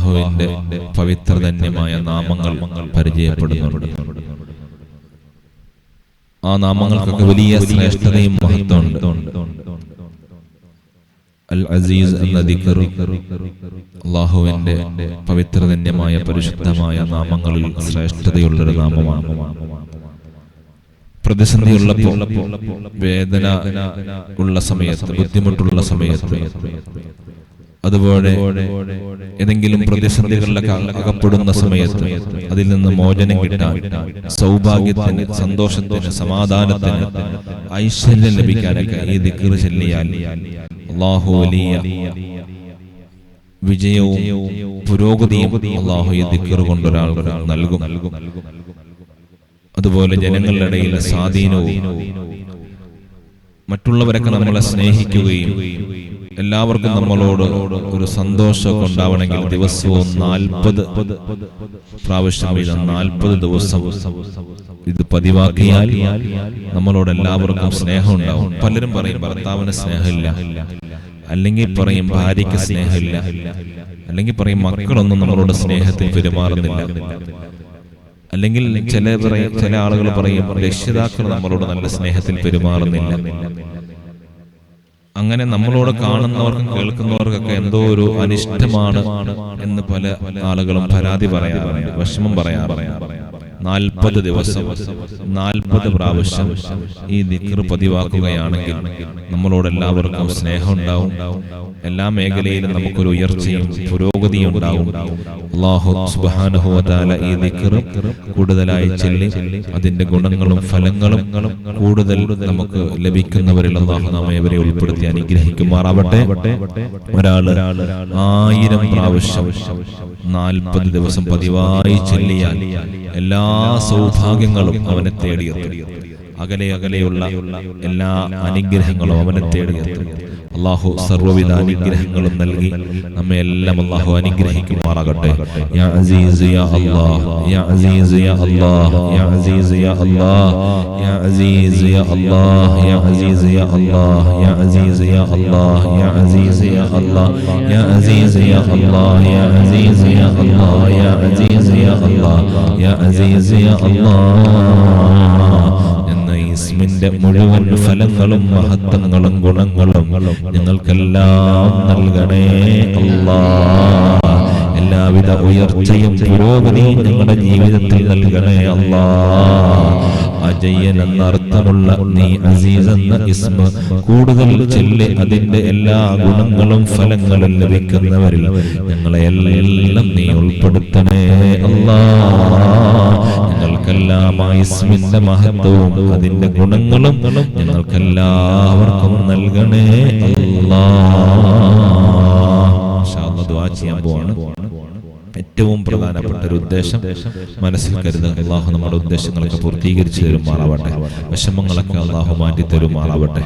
അല്ലാഹുവിന്റെ പവിത്രധന്യമായ നാമങ്ങൾ പരിചയപ്പെടുന്നുണ്ട്. ആ നാമങ്ങൾക്കൊക്കെ വലിയ ശ്രേഷ്ഠതയും മഹത്വമുണ്ട്. അൽ അസീസ് എന്ന ദിക്ർ അല്ലാഹുവിന്റെ പവിത്രധന്യമായ പരിശുദ്ധമായ നാമങ്ങളിൽ ശ്രേഷ്ഠതയുള്ളൊരു നാമമാണ്. പ്രതിസന്ധിയുള്ളപ്പോൾ, വേദന ഉള്ള സമയത്ത്, ബുദ്ധിമുട്ടുള്ള സമയത്ത്, അതുപോലെ ഏതെങ്കിലും പ്രതിസന്ധികളിലൊക്കെ അകപ്പെടുന്ന സമയത്ത് അതിൽ നിന്ന് മോചനം കിട്ടാൻ, സൗഭാഗ്യത്തിന്, സന്തോഷത്തിന്, സമാധാനത്തിന്, ഐശ്വര്യം ലഭിക്കാനൊക്കെ ഈ ദിക്ർ ചൊല്ലിയാൽ അല്ലാഹു വലിയ വിജയവും പുരോഗതിയും അല്ലാഹു ഈ ദിക്ർ കൊണ്ടൊരാൾക്ക് നൽകും. അതുപോലെ ജനങ്ങളുടെ ഇടയിലെ സ്വാധീനവും, മറ്റുള്ളവരൊക്കെ നമ്മളെ സ്നേഹിക്കുകയും എല്ലാവർക്കും നമ്മളോട് ഒരു സന്തോഷമൊക്കെ ഉണ്ടാവണമെങ്കിൽ ദിവസവും 40 പ്രാവശ്യം 40 ദിവസം ഇത് പതിവാക്കിയാൽ നമ്മളോട് എല്ലാവർക്കും സ്നേഹം ഉണ്ടാവും. പലരും പറയും ഭർത്താവിന് സ്നേഹമില്ല, അല്ലെങ്കിൽ പറയും ഭാര്യയ്ക്ക് സ്നേഹമില്ല, അല്ലെങ്കിൽ പറയും മക്കളൊന്നും നമ്മളോട് സ്നേഹത്തിൽ പെരുമാറുന്നില്ല, അല്ലെങ്കിൽ ചില ആളുകൾ പറയും രക്ഷിതാക്കൾ നമ്മളോട് നല്ല സ്നേഹത്തിൽ പെരുമാറുന്നില്ല. അങ്ങനെ നമ്മളോട് കാണുന്നവർക്കും കേൾക്കുന്നവർക്കൊക്കെ എന്തോ ഒരു അനിഷ്ടമാണ് എന്ന് പല ആളുകളും പരാതി പറയാറുണ്ട്, വിഷമം പറയാറുണ്ട്. 40 ദിവസം 40 പ്രാവശ്യം ഈ ദിക്ർ പതിവാക്കുകയാണെങ്കിൽ നമ്മളോട് എല്ലാവർക്കും സ്നേഹം ഉണ്ടാവും. എല്ലാ മേഖലയിലും നമുക്കൊരു ഉയർച്ചയും പുരോഗതിയും ഉണ്ടാവും. അല്ലാഹു സുബ്ഹാനഹു വ തആല ഈ ദിക്ർ കൂടുതലായി ചൊല്ലി അതിന്റെ ഗുണങ്ങളും ഫലങ്ങളും കൂടുതൽ നമുക്ക് ലഭിക്കുന്നവരിൽ അല്ലാഹു നമ്മെ ഇവരെ ഉൾപ്പെടുത്തി അനുഗ്രഹിക്കുമാറാവട്ടെ. ഒരാള് 1000 പ്രാവശ്യം 40 ദിവസം പതിവായി ചൊല്ലിയാൽ എല്ലാ സൗഭാഗ്യങ്ങളും അവനെ തേടിയെത്തും. അകലെ അകലെയുള്ള എല്ലാ അനുഗ്രഹങ്ങളും അവനെ തേടിയെത്തും. അല്ലാഹു സർവ്വവിധ അനുഗ്രഹങ്ങളും നൽകി നമ്മെ എല്ലാം അല്ലാഹു അനുഗ്രഹിക്കുമാറാകട്ടെ. യാ അസീസ് യാ അല്ലാഹ്, യാ അസീസ് യാ അല്ലാഹ്, യാ അസീസ് യാ അല്ലാഹ്, യാ അസീസ് യാ അല്ലാഹ്, യാ അസീസ് യാ അല്ലാഹ്, യാ അസീസ് യാ അല്ലാഹ്, യാ അസീസ് യാ അല്ലാഹ്, യാ അസീസ് യാ അല്ലാഹ്, യാ അസീസ് യാ അല്ലാഹ്, യാ അസീസ് യാ അല്ലാഹ്, യാ അസീസ് യാ അല്ലാഹ് എന്ന ഇസ്മിന്റെ മുഴുവൻ ഫലങ്ങളും മഹത്വങ്ങളും ഗുണങ്ങളും ഞങ്ങൾക്കെല്ലാം നൽകണേ അല്ലാഹ്. എല്ലാവിധ ഉയർച്ചയും പുരോഗതിയും ഞങ്ങളുടെ ജീവിതത്തിൽ നൽകണേ അല്ലാഹ്. അജയ്യൻ എന്നർത്ഥമുള്ള നീ അസീസ് എന്ന ഇസ്മ കൂടുതൽ ചൊല്ലി അതിന്റെ എല്ലാ ഗുണങ്ങളും ഫലങ്ങളും ലഭിക്കുന്നവരിൽ ഞങ്ങളെ എല്ലാം നീ ഉൾപ്പെടുത്തണേ അല്ലാഹ്. ഞങ്ങൾക്കെല്ലാം ആ ഇസ്മിന്റെ മഹത്വവും അതിന്റെ ഗുണങ്ങളും ഞങ്ങൾക്കെല്ലാവർക്കും നൽകണേ അല്ലാഹ്. ഇൻഷാ അല്ലാഹ് ദുആ ചെയ്യാൻ പോവാണ്. ഏറ്റവും പ്രധാനപ്പെട്ട ഒരു ഉദ്ദേശം മനസ്സിൽ കരുതുക. അല്ലാഹു നമ്മുടെ ഉദ്ദേശങ്ങളൊക്കെ പൂർത്തീകരിച്ചു തരുമാറാവട്ടെ. വിഷമങ്ങളൊക്കെ അല്ലാഹു മാറ്റി തരുമാറാവട്ടെ.